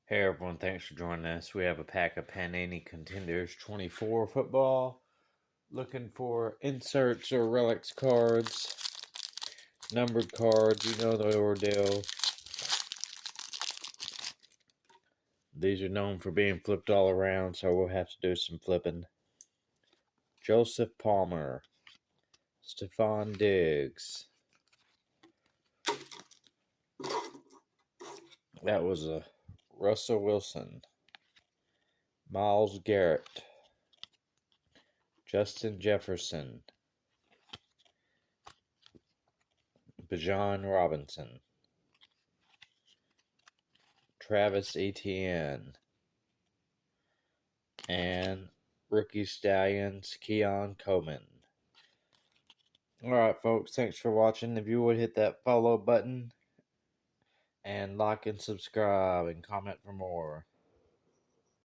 Hey everyone, thanks for joining us. We have a pack of Panini Contenders 24 football. Looking for inserts or relics cards, numbered cards, you know the ordeal. These are known for being flipped all around, so we'll have to do some flipping. Joseph Palmer, Stephon Diggs. That was a Russell Wilson, Myles Garrett, Justin Jefferson, Bijan Robinson, Travis Etienne, and rookie Stallions, Keon Coleman. Alright, folks, thanks for watching. If you would hit that follow button and like and subscribe and comment for more.